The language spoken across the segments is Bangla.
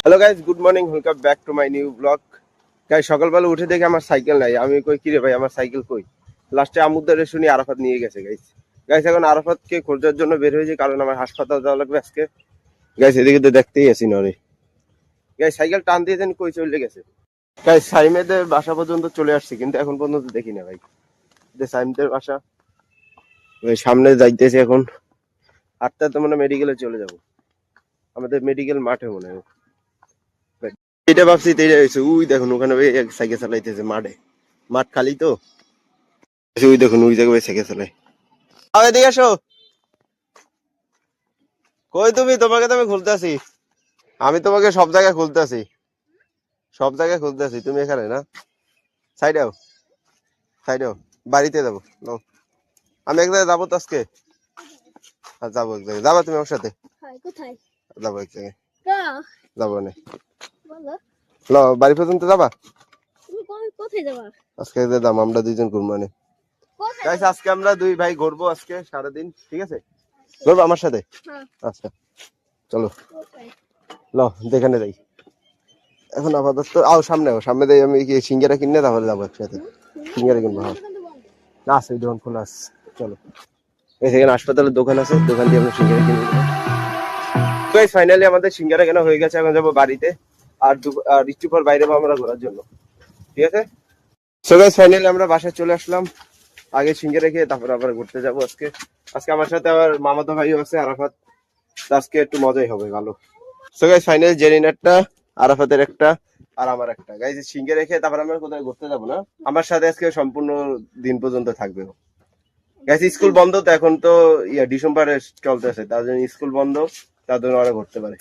Hello guys, good morning, welcome back to my new blog. Guys সকালবেলা উঠে দেখি আমার সাইকেল নাই। আমি কই কিরে ভাই, আমার সাইকেল কই? লাস্টে আমুদ্দারে শুনি আরাফাত নিয়ে গেছে। গাইস গাইস এখন আরাফাতকে খোঁজার জন্য বের হয়েছে, কারণ আমার হাসপাতাল যাওয়া লাগবে আজকে। গাইস এদিকে তো দেখতেই আছি নরে। গাইস সাইকেল টান দিয়ে দেন, কই চলে গেছে। গাইস সাইমেদের বাসা পর্যন্ত চলে আসছি, কিন্তু এখন পর্যন্ত দেখি না ভাই। সাইমদের বাসা ওই সামনে যাইতেছে এখন। আটটা তো মনে মেডিকেলে চলে যাব, আমাদের মেডিকেল মাঠে মনে হয়। এটা ভাবছি তো এটা হয়েছে, ওই দেখুন ওখানে সাইকেল চালাইতেছে মাঠে। মাঠ খালি তো, ওই দেখুন ওই জায়গায় সাইকেল চালাই। এদিকে আসো। কই তুমি? তোমাকে তো আমি খুলতেছি। আমি তোমাকে সব জায়গায় খুলতেছি, সব জায়গায় খুলতেছি। তুমি এখানে না, সাইডে আও, সাইডে আও। বাড়িতে যাবো নাও। আমি এক জায়গায় যাবো তো আজকে। আর যাবো এক জায়গায়, যাবা তুমি আমার সাথে? কোথায় যাবো এক জায়গায়, না যাবো না। বলো, ল বাড়ি পর্যন্ত যাবা? তুমি কোথায় যাবা? আজকে যাম আমরা দুইজন ঘুরবো মানে। কোথায় গাইস আজকে আমরা দুই ভাই ঘুরবো আজকে সারাদিন, ঠিক আছে? ঘুরবো আমার সাথে? হ্যাঁ আচ্ছা চলো, কোথায়? ল যেখানে যাই। এখন আপাতত আও সামনে, সামনে দিয়ে আমি কি সিঙ্গারা কিনে তারপরে যাবো একসাথে। সিঙ্গারা কিনবো, হ্যাঁ। না আছে, দোকান খোলা আছে, চলো। এই সেখানে হাসপাতালের দোকান আছে, দোকান দিয়ে আমরা সিঙ্গারা কিনে নেবো। গাইস ফাইনালি আমাদের সিঙ্গারা কেনা হয়ে গেছে, এখন যাবো বাড়িতে। আর একটু পর বাইরে যাবো আমরা ঘোরার জন্য, ঠিক আছে? সো গাইস ফাইনালি আমরা বাসায় চলে আসলাম। আগে সিঙ্গারা খেয়ে তারপর আবার ঘুরতে যাবো আজকে। আজকে আমার সাথে আমার মামাতো ভাইও আছে আরাফাত, আজকে একটু মজাই হবে, ভালো। সো গাইস ফাইনালি জেরিনারটা, আরাফাতের একটা আর আমার একটা। গাইস সিঙ্গে রেখে তারপর আমরা কোথায় ঘুরতে যাবো না, আমার সাথে আজকে সম্পূর্ণ দিন পর্যন্ত থাকবে। গাইস স্কুল বন্ধ তো, এখন তো ডিসেম্বরে চলতেছে, তার জন্য স্কুল বন্ধ, তার জন্য ওরা ঘুরতে পারে।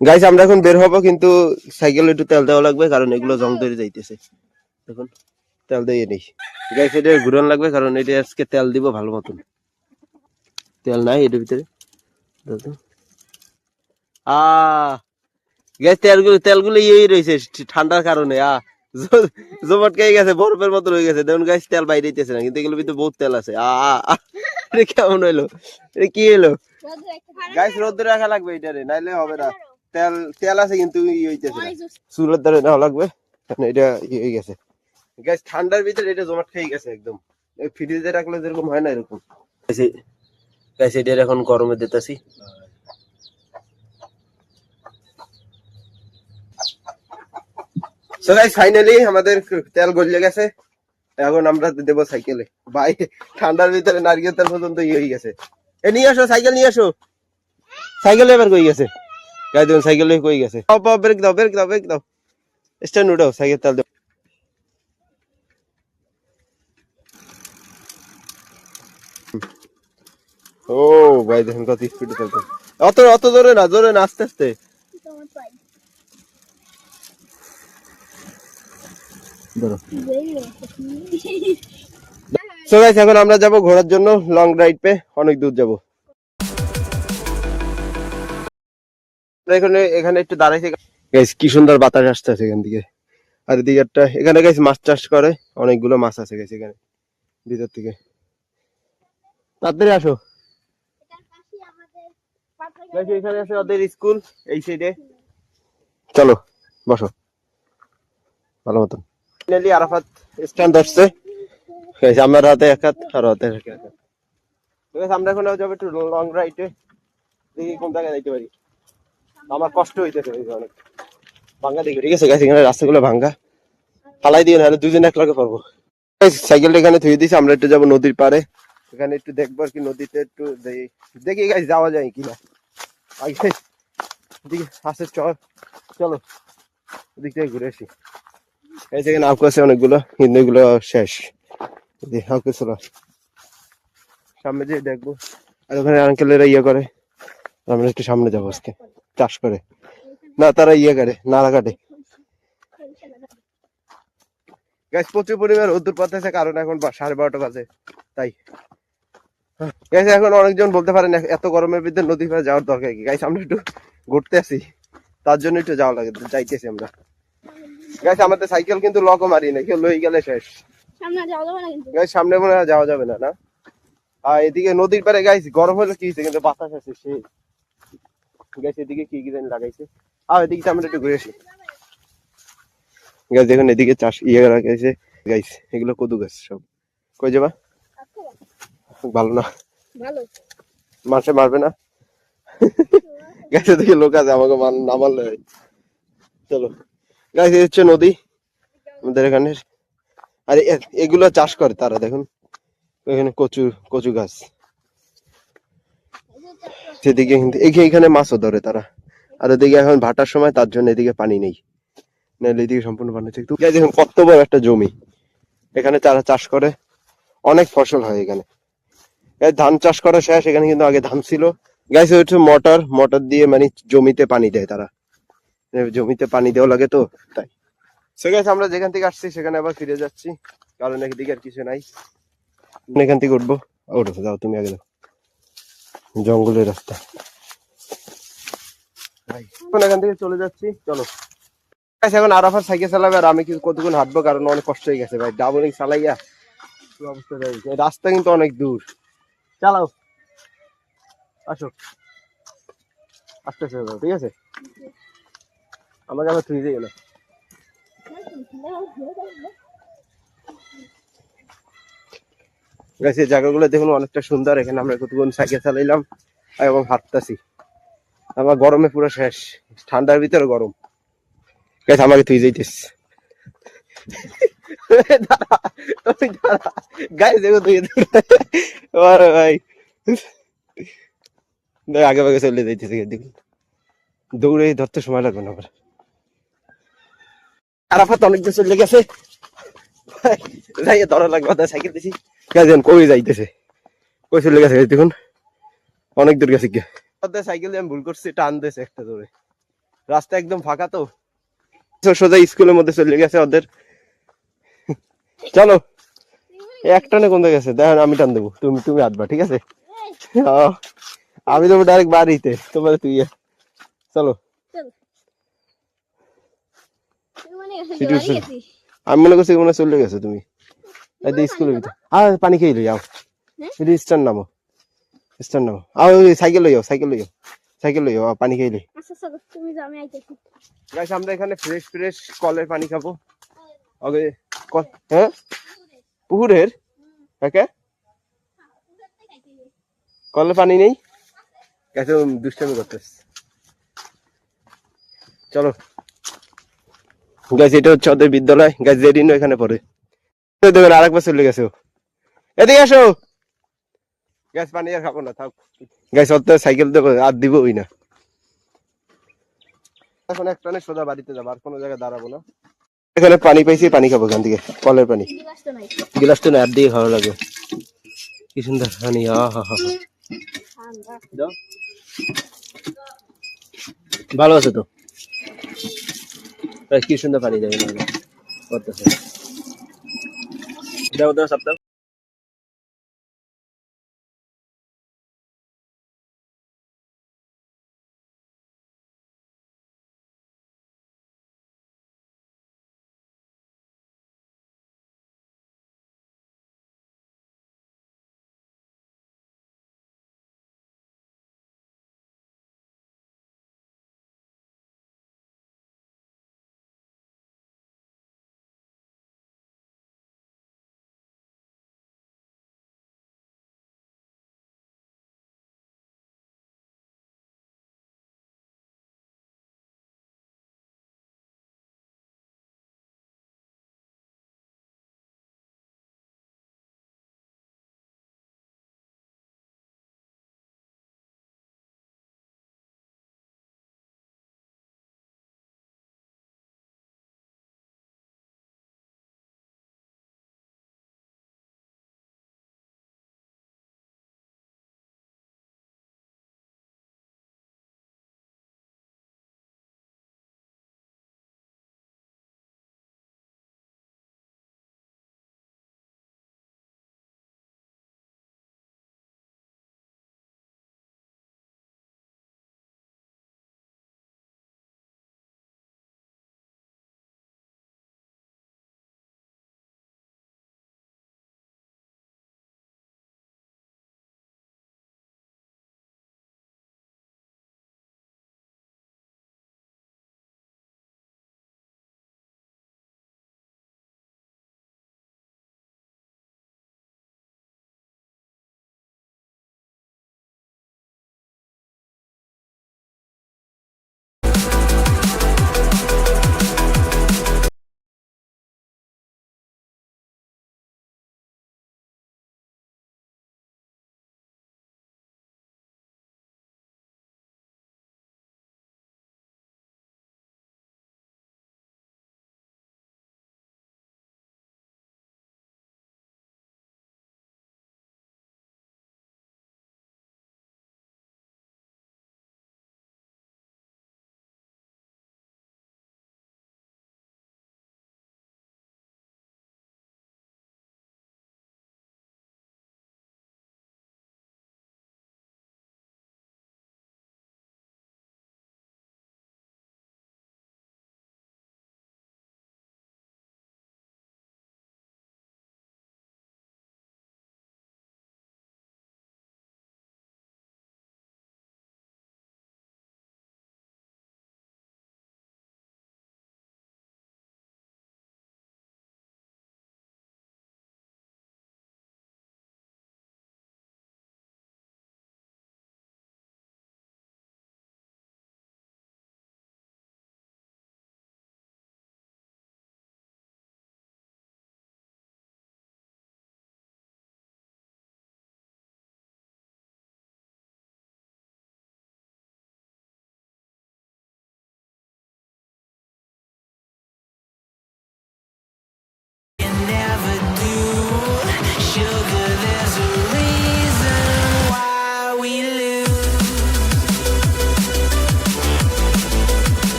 গাইস আমরা এখন বের হবো, কিন্তু সাইকেলে একটু তেল দেওয়া লাগবে, কারণ এগুলো জং ধরে যাইতেছে। দেখুন তেল দিয়ে নেই। গাইস এটা ঘুরান লাগবে, কারণ এটা আজকে তেল দিব ভালো মতন। তেল নাই এটার ভিতরে। গ্যাস তেলগুলো ইয়েই রয়েছে ঠান্ডার কারণে। জমাট খেয়ে গেছে, বরফের মতো রয়ে গেছে। দেখুন গাছ তেল বাইরে দিতেছে না, কিন্তু এগুলোর ভিতরে বহুত তেল আছে। এটা কেমন হইলো? এটা কি হইলো? গাছ রোদ্রে রাখা লাগবে এটারে, নাইলে হবে না। তেল তেল আছে কিন্তু ই হইতেছে না, চুলের দ্বারা নেওয়া লাগবে। এটা ই হয়ে গেছে গ্যাস, ঠান্ডার ভিতরে এটা জমাট খেয়ে গেছে একদম। ফ্রিজে রাখলে যেরকম হয় না এরকম। গাছ এটা এখন গরমে দিতেছি। সো গাইস ফাইনালি আমাদের তেল গলে গেছে, এখন আমরা দেবো সাইকেলে। ভাই ঠান্ডার ভিতরে নারকেল তেল পর্যন্ত ইয়ে হয়ে গেছে। এ নিয়ে আসো সাইকেল, নিয়ে আসো। সাইকেল এবার কই গেছে? গাই দেখুন সাইকেল কই গেছে। ব্রেক দাও, ব্রেক দাও, ব্রেক দাও। স্ট্যান্ড উঠাও, সাইকেল তেল দাও। ও ভাই দেখুন কত স্পিডে চলতে। অত অত জোরে না, জোরে না, আস্তে আস্তে। ধরো। সো গাইস এখন আমরা যাব ঘোরার জন্য লং রাইড পে, অনেক দূর যাব। এখানে এখানে একটু দাঁড়াইছে গাইস, কি সুন্দর বাতাস আসতেছে এখান থেকে। আর এদিকে একটা, এখানে গাইস মাছ চাষ করে, অনেকগুলো মাছ আছে গাইস এখানে ভিতর থেকে। তাড়াতাড়ি আসো গাইস, এখানে আছে ওদের স্কুল এই সাইডে। চলো বসো ভালো মতন। ফাইনালি আরাফাত স্ট্যান্ড আসছে গাইস, আমার হাতে এক হাত আর হাতে এক হাত। গাইস আমরা এখন যাবো একটু লং রাইডে, দেখি কোন জায়গায় যাইতে পারি। আমার কষ্ট হইতেছে অনেক, ভাঙ্গা দেখি, ঠিক আছে গাইস? এখানে রাস্তাগুলো ভাঙ্গা, ফালাই দিও না, দুজনে এক লগে পারবো। সাইকেলটা এখানে থুয়ে দিয়েছি, আমরা একটু যাবো নদীর পাড়ে, এখানে একটু দেখবো আর কি, নদীতে একটু দেখি গাইস যাওয়া যায় কিনা। আগে এদিকে আসে, চলো ওদিক থেকে ঘুরে আসি। এই থেকে নাও আছে অনেকগুলো, কিন্তু এগুলো শেষ। চলো সামনে যেয়ে দেখবো। আর ওখানে আঙ্কেলেরা ইয়ে করে, আমরা একটু সামনে যাবো আজকে। চাষ করে না, তারা ইয়ে করে, নাড়া কাটে। গাছ প্রচুর পরিমাণ রোদ্দুর পড়তেছে, কারণ এখন 12:30 বাজে, তাই গাইস এখন অনেকজন বলতে পারেন এত গরমের ভিতরে নদী পাড়ে যাওয়ার দরকার কি। গাইস আমরা একটু ঘুরতে আসি, তার জন্য একটু যাওয়া লাগে, যাইতেছি আমরা। গাইস আমাদের সাইকেল কিন্তু লকও মারি না, কেউ লই গেলে শেষ। গাইস সামনে মনে হয় যাওয়া যাবে না, না? আর এদিকে নদীর পাড়ে গাইস গরম হলে কি হয়েছে, কিন্তু বাতাস আছে সেই। গাইস এদিকে কি কি জানি লাগাইছে। এদিকে আমরা একটু ঘুরে আসি। গাইস দেখুন এদিকে চাষ লাগাইছে গাইস, এগুলো কদু গাছ সব। কই যাবা? ভালো না, ভালো। মানুষে মারবে না। গাইস এদিকে লোক আছে, আমাকে না মারলে হয়। চলো গাইস, এই হচ্ছে নদী আমাদের এখানে। আর এগুলো চাষ করে তারা, দেখুন এখানে কচু কচু গাছ। সেদিকে কিন্তু এখানে মাছও ধরে তারা। আর ওদিকে এখন ভাটার সময়, তার জন্য এদিকে পানি নেই, নাহলে এদিকে সম্পূর্ণ পানি থাকতো। দেখুন কত বড় একটা জমি, এখানে তারা চাষ করে, অনেক ফসল হয় এখানে। ধান চাষ করা শেষ, এখানে কিন্তু আগে ধান ছিল। গাইস হচ্ছে মোটর দিয়ে মানে জমিতে পানি দেয় তারা, জমিতে পানি দেওয়া লাগে তো তাই। সো গাইস আমরা যেখান থেকে আসছি সেখানে আবার ফিরে যাচ্ছি, কারণ এদিকে আর কিছু নাই। এখান থেকে উঠবো। ওঠো, যাও তুমি আগে, যাও, জঙ্গলের রাস্তা। এখন এখান থেকে চলে যাচ্ছি, চলো। এখন আরাফাত সাইকেল চালাবে আর আমি কিন্তু কতক্ষণ হাঁটবো, কারণ অনেক কষ্ট হয়ে গেছে ভাই, ডাবলিং চালাইয়া অবস্থা। রাস্তা কিন্তু অনেক দূর, চালাও, আসো, আস্তে আস্তে যাও, ঠিক আছে? আমাকে আবার থুই দিয়ে গেল। এই জায়গাগুলো দেখুন অনেকটা সুন্দর। এখানে আমরা কতক্ষণ সাইকেল চালাইলাম এবং হাঁটতেছি। আমার গরমে পুরো শেষ, ঠান্ডার ভিতরে গরম। আমাকে তুই যাইতিস গাইস, দেখো তুই ভাই আগে ভাগে চলে যাইতেছে, দেখুন দৌড়ে ধরতে সময় লাগবে না আবার। আরাফাত অনেক দূর চলে গেছে, যাই ধরা লাগবে, সাইকেল দিছি। কই যাইতেছে, কই চলে গেছে দেখুন, অনেক দূর গেছে গিয়ে। সাইকেল দিয়ে আমি ভুল করছি, টান দিয়েছে একটা দৌড়ে, রাস্তা একদম ফাঁকা তো, সোজা স্কুলের মধ্যে চলে গেছে ওদের। চলো এক টানে কোন গেছে দেখেন, আমি টান দেবো, তুমি হাঁটবা, ঠিক আছে? আমি তো ডাইরেক্ট বাড়িতে, তোমার তুই চলো। আমি মনে করছি মনে চলে গেছো তুমি স্কুলের ভিতরে। পানি খেয়ে লই, স্ট্যান্ড নামো, স্ট্যান্ড নামো। সাইকেল লই যাও, পানি খেয়ে লই। আমরা এখানে ফ্রেশ কলের পানি খাবো। হ্যাঁ, পুকুরের কলের পানি নেই, দুষ্টামি করতেছ। চলো গাইস, এটা হচ্ছে ওদের বিদ্যালয়। গাইস জেডিন এখানে পড়ে, দেখবেন আরেকবার চলে গেছে। এদিকে আসো গাইস, পানি আর খাবো না, থাক। গাইস ওদের সাইকেল দেবো আর দিবই না। এখন এক টানে সোজা বাড়িতে যাবো, আর কোনো জায়গায় দাঁড়াবো না। এখানে পানি পাইছি, পানি খাবো এখান থেকে, কলের পানি। গিলাস তো না, আর দিয়ে খাওয়া লাগে, কি সুন্দর পানি। ভালো আছে তো, কি সুন্দর পানি দেবে।